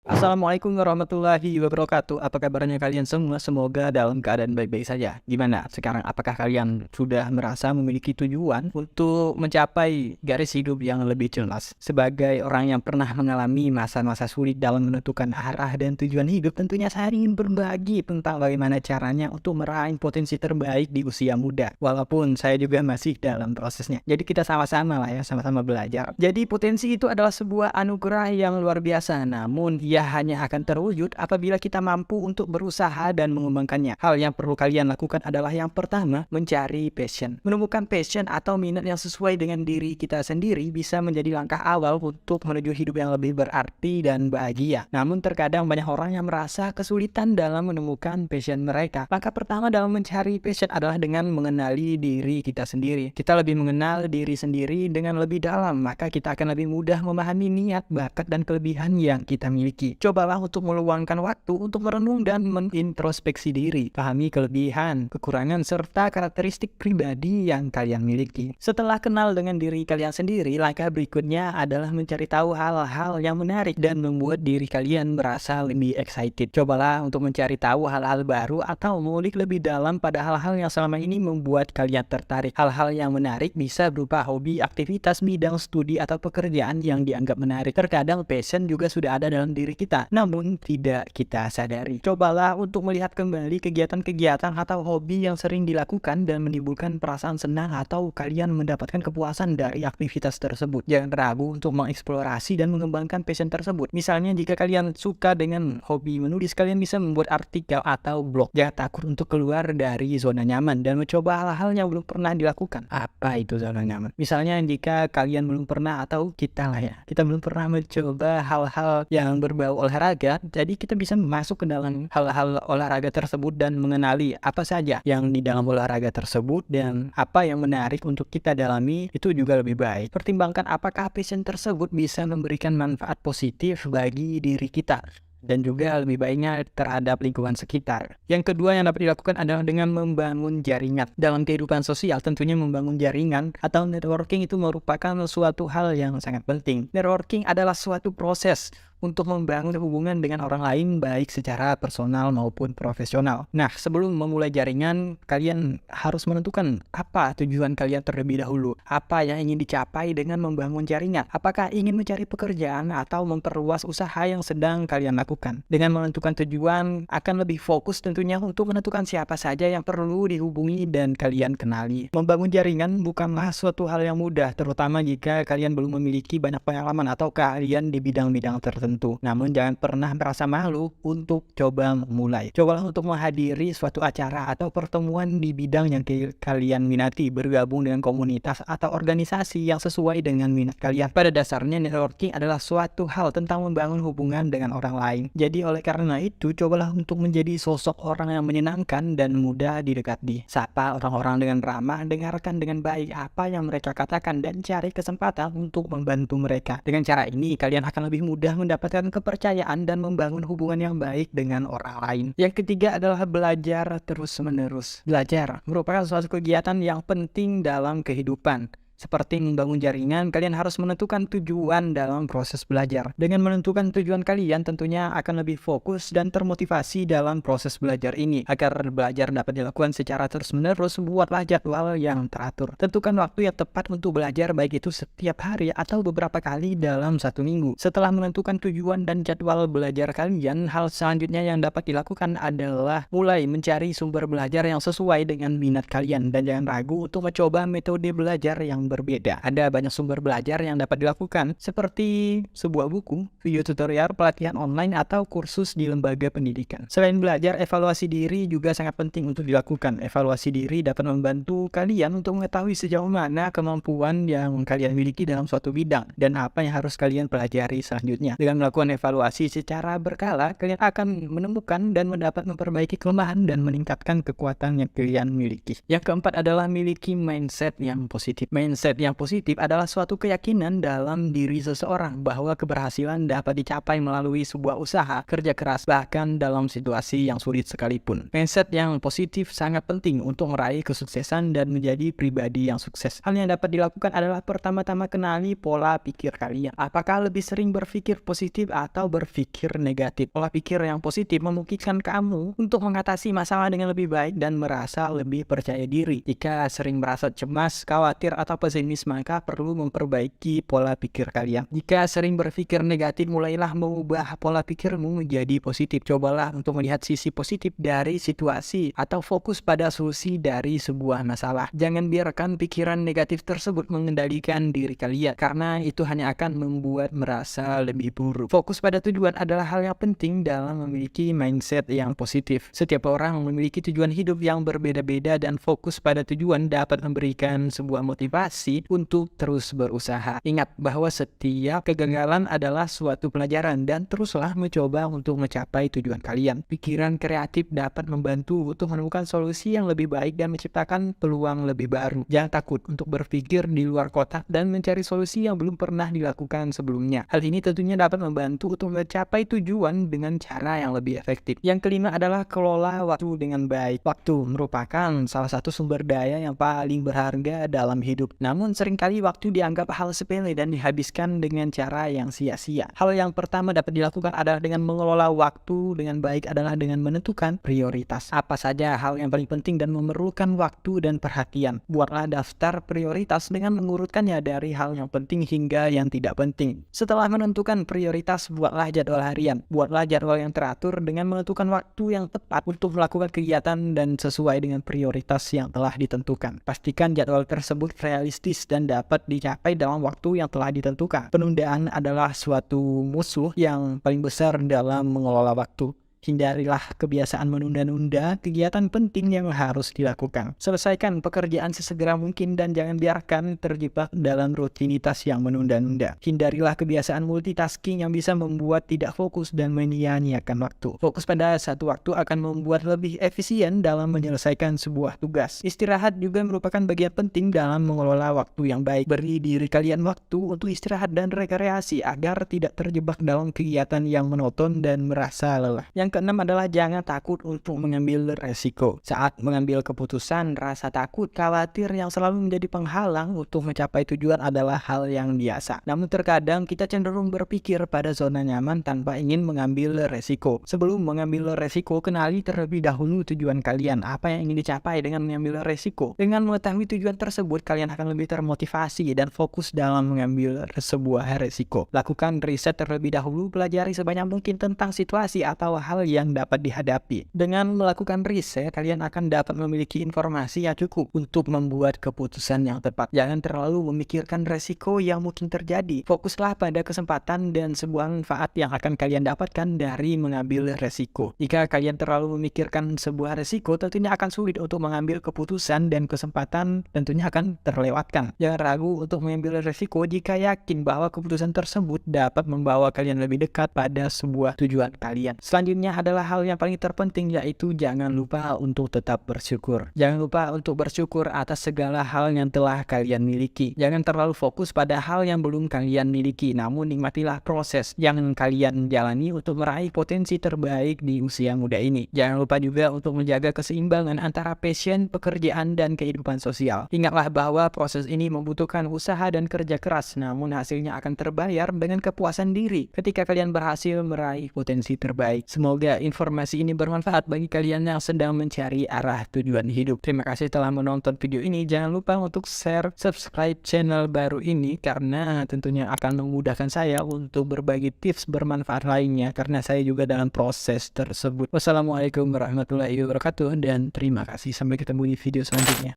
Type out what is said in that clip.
Assalamualaikum warahmatullahi wabarakatuh. Apa kabarnya kalian semua? Semoga dalam keadaan baik-baik saja. Gimana sekarang? Apakah kalian sudah merasa memiliki tujuan untuk mencapai garis hidup yang lebih jelas? Sebagai orang yang pernah mengalami masa-masa sulit dalam menentukan arah dan tujuan hidup, tentunya saya ingin berbagi tentang bagaimana caranya untuk meraih potensi terbaik di usia muda. Walaupun saya juga masih dalam prosesnya. Jadi kita sama-sama lah ya, sama-sama belajar. Jadi potensi itu adalah sebuah anugerah yang luar biasa, namun ia hanya akan terwujud apabila kita mampu untuk berusaha dan mengembangkannya. Hal yang perlu kalian lakukan adalah yang pertama, mencari passion. Menemukan passion atau minat yang sesuai dengan diri kita sendiri bisa menjadi langkah awal untuk menuju hidup yang lebih berarti dan bahagia. Namun terkadang banyak orang yang merasa kesulitan dalam menemukan passion mereka. Langkah pertama dalam mencari passion adalah dengan mengenali diri kita sendiri. Kita lebih mengenal diri sendiri dengan lebih dalam, maka kita akan lebih mudah memahami niat, bakat, dan kelebihan yang kita miliki. Cobalah untuk meluangkan waktu untuk merenung dan menintrospeksi diri. Pahami kelebihan, kekurangan, serta karakteristik pribadi yang kalian miliki. Setelah kenal dengan diri kalian sendiri, langkah berikutnya adalah mencari tahu hal-hal yang menarik dan membuat diri kalian merasa lebih excited. Cobalah untuk mencari tahu hal-hal baru atau mengulik lebih dalam pada hal-hal yang selama ini membuat kalian tertarik. Hal-hal yang menarik bisa berupa hobi, aktivitas, bidang studi, atau pekerjaan yang dianggap menarik. Terkadang passion juga sudah ada dalam diri kita, namun tidak kita sadari. Cobalah untuk melihat kembali kegiatan-kegiatan atau hobi yang sering dilakukan dan menimbulkan perasaan senang atau kalian mendapatkan kepuasan dari aktivitas tersebut. Jangan ragu untuk mengeksplorasi dan mengembangkan passion tersebut. Misalnya jika kalian suka dengan hobi menulis, kalian bisa membuat artikel atau blog. Jangan takut untuk keluar dari zona nyaman dan mencoba hal-hal yang belum pernah dilakukan. Apa itu zona nyaman? Misalnya jika kalian belum pernah, atau kita lah ya, kita belum pernah mencoba hal-hal yang berbau olahraga, jadi kita bisa masuk ke dalam hal-hal olahraga tersebut dan mengenali apa saja yang di dalam olahraga tersebut dan apa yang menarik untuk kita dalami. Itu juga lebih baik. Pertimbangkan apakah passion tersebut bisa memberikan manfaat positif bagi diri kita dan juga lebih baiknya terhadap lingkungan sekitar. Yang kedua yang dapat dilakukan adalah dengan membangun jaringan. Dalam kehidupan sosial, tentunya membangun jaringan atau networking itu merupakan suatu hal yang sangat penting. Networking adalah suatu proses untuk membangun hubungan dengan orang lain baik secara personal maupun profesional. Nah, sebelum memulai jaringan, kalian harus menentukan apa tujuan kalian terlebih dahulu. Apa yang ingin dicapai dengan membangun jaringan? Apakah ingin mencari pekerjaan atau memperluas usaha yang sedang kalian lakukan? Dengan menentukan tujuan, akan lebih fokus tentunya untuk menentukan siapa saja yang perlu dihubungi dan kalian kenali. Membangun jaringan bukanlah suatu hal yang mudah, terutama jika kalian belum memiliki banyak pengalaman atau kalian di bidang-bidang tertentu. Namun jangan pernah merasa malu untuk coba memulai. Cobalah untuk menghadiri suatu acara atau pertemuan di bidang yang kalian minati, bergabung dengan komunitas atau organisasi yang sesuai dengan minat kalian. Pada dasarnya networking adalah suatu hal tentang membangun hubungan dengan orang lain. Jadi oleh karena itu, cobalah untuk menjadi sosok orang yang menyenangkan dan mudah didekati. Sapa orang-orang dengan ramah, dengarkan dengan baik apa yang mereka katakan dan cari kesempatan untuk membantu mereka. Dengan cara ini, kalian akan lebih mudah mendapatkan kepercayaan dan membangun hubungan yang baik dengan orang lain. Yang ketiga adalah belajar terus-menerus. Belajar merupakan suatu kegiatan yang penting dalam kehidupan. Seperti membangun jaringan, kalian harus menentukan tujuan dalam proses belajar. Dengan menentukan tujuan kalian, tentunya akan lebih fokus dan termotivasi dalam proses belajar ini. Agar belajar dapat dilakukan secara terus-menerus, buatlah jadwal yang teratur. Tentukan waktu yang tepat untuk belajar, baik itu setiap hari atau beberapa kali dalam satu minggu. Setelah menentukan tujuan dan jadwal belajar kalian, hal selanjutnya yang dapat dilakukan adalah mulai mencari sumber belajar yang sesuai dengan minat kalian. Dan jangan ragu untuk mencoba metode belajar yang berbeda. Ada banyak sumber belajar yang dapat dilakukan, seperti sebuah buku, video tutorial, pelatihan online, atau kursus di lembaga pendidikan. Selain belajar, evaluasi diri juga sangat penting untuk dilakukan. Evaluasi diri dapat membantu kalian untuk mengetahui sejauh mana kemampuan yang kalian miliki dalam suatu bidang dan apa yang harus kalian pelajari selanjutnya. Dengan melakukan evaluasi secara berkala, kalian akan menemukan dan mendapat memperbaiki kelemahan dan meningkatkan kekuatan yang kalian miliki. Yang keempat adalah miliki mindset yang positif. Mindset Mindset yang positif adalah suatu keyakinan dalam diri seseorang bahwa keberhasilan dapat dicapai melalui sebuah usaha, kerja keras, bahkan dalam situasi yang sulit sekalipun. Mindset yang positif sangat penting untuk meraih kesuksesan dan menjadi pribadi yang sukses. Hal yang dapat dilakukan adalah pertama-tama kenali pola pikir kalian. Apakah lebih sering berpikir positif atau berpikir negatif? Pola pikir yang positif memungkinkan kamu untuk mengatasi masalah dengan lebih baik dan merasa lebih percaya diri. Jika sering merasa cemas, khawatir, atau pesimis, maka perlu memperbaiki pola pikir kalian. Jika sering berpikir negatif, mulailah mengubah pola pikirmu menjadi positif. Cobalah untuk melihat sisi positif dari situasi atau fokus pada solusi dari sebuah masalah. Jangan biarkan pikiran negatif tersebut mengendalikan diri kalian, karena itu hanya akan membuat merasa lebih buruk. Fokus pada tujuan adalah hal yang penting dalam memiliki mindset yang positif. Setiap orang memiliki tujuan hidup yang berbeda-beda dan fokus pada tujuan dapat memberikan sebuah motivasi untuk terus berusaha. Ingat bahwa setiap kegagalan adalah suatu pelajaran dan teruslah mencoba untuk mencapai tujuan kalian. Pikiran kreatif dapat membantu untuk menemukan solusi yang lebih baik dan menciptakan peluang lebih baru. Jangan takut untuk berpikir di luar kotak dan mencari solusi yang belum pernah dilakukan sebelumnya. Hal ini tentunya dapat membantu untuk mencapai tujuan dengan cara yang lebih efektif. Yang kelima adalah kelola waktu dengan baik. Waktu merupakan salah satu sumber daya yang paling berharga dalam hidup. Namun seringkali waktu dianggap hal sepele dan dihabiskan dengan cara yang sia-sia. Hal yang pertama dapat dilakukan adalah dengan mengelola waktu dengan baik adalah dengan menentukan prioritas. Apa saja hal yang paling penting dan memerlukan waktu dan perhatian. Buatlah daftar prioritas dengan mengurutkannya dari hal yang penting hingga yang tidak penting. Setelah menentukan prioritas, buatlah jadwal harian. Buatlah jadwal yang teratur dengan menentukan waktu yang tepat untuk melakukan kegiatan dan sesuai dengan prioritas yang telah ditentukan. Pastikan jadwal tersebut realistis dan dapat dicapai dalam waktu yang telah ditentukan. Penundaan adalah suatu musuh yang paling besar dalam mengelola waktu. Hindarilah kebiasaan menunda-nunda kegiatan penting yang harus dilakukan. Selesaikan pekerjaan sesegera mungkin dan jangan biarkan terjebak dalam rutinitas yang menunda-nunda. Hindarilah kebiasaan multitasking yang bisa membuat tidak fokus dan menyia-nyiakan waktu. Fokus pada satu waktu akan membuat lebih efisien dalam menyelesaikan sebuah tugas. Istirahat juga merupakan bagian penting dalam mengelola waktu yang baik. Beri diri kalian waktu untuk istirahat dan rekreasi agar tidak terjebak dalam kegiatan yang monoton dan merasa lelah. Yang keenam adalah jangan takut untuk mengambil resiko. Saat mengambil keputusan, rasa takut, khawatir yang selalu menjadi penghalang untuk mencapai tujuan adalah hal yang biasa. Namun terkadang kita cenderung berpikir pada zona nyaman tanpa ingin mengambil resiko. Sebelum mengambil resiko, kenali terlebih dahulu tujuan kalian. Apa yang ingin dicapai dengan mengambil resiko? Dengan mengetahui tujuan tersebut, kalian akan lebih termotivasi dan fokus dalam mengambil sebuah resiko. Lakukan riset terlebih dahulu, pelajari sebanyak mungkin tentang situasi atau hal yang dapat dihadapi. Dengan melakukan riset, kalian akan dapat memiliki informasi yang cukup untuk membuat keputusan yang tepat. Jangan terlalu memikirkan resiko yang mungkin terjadi. Fokuslah pada kesempatan dan sebuah manfaat yang akan kalian dapatkan dari mengambil resiko. Jika kalian terlalu memikirkan sebuah resiko, tentunya akan sulit untuk mengambil keputusan dan kesempatan tentunya akan terlewatkan. Jangan ragu untuk mengambil resiko jika yakin bahwa keputusan tersebut dapat membawa kalian lebih dekat pada sebuah tujuan kalian. Selanjutnya adalah hal yang paling terpenting, yaitu jangan lupa untuk tetap bersyukur. Jangan lupa untuk bersyukur atas segala hal yang telah kalian miliki. Jangan terlalu fokus pada hal yang belum kalian miliki, namun nikmatilah proses yang kalian jalani untuk meraih potensi terbaik di usia muda ini. Jangan lupa juga untuk menjaga keseimbangan antara passion, pekerjaan, dan kehidupan sosial. Ingatlah bahwa proses ini membutuhkan usaha dan kerja keras, namun hasilnya akan terbayar dengan kepuasan diri ketika kalian berhasil meraih potensi terbaik. Semoga informasi ini bermanfaat bagi kalian yang sedang mencari arah tujuan hidup. Terima kasih telah menonton video ini. Jangan lupa untuk share, subscribe channel baru ini karena tentunya akan memudahkan saya untuk berbagi tips bermanfaat lainnya karena saya juga dalam proses tersebut. Wassalamualaikum warahmatullahi wabarakatuh dan terima kasih. Sampai ketemu di video selanjutnya.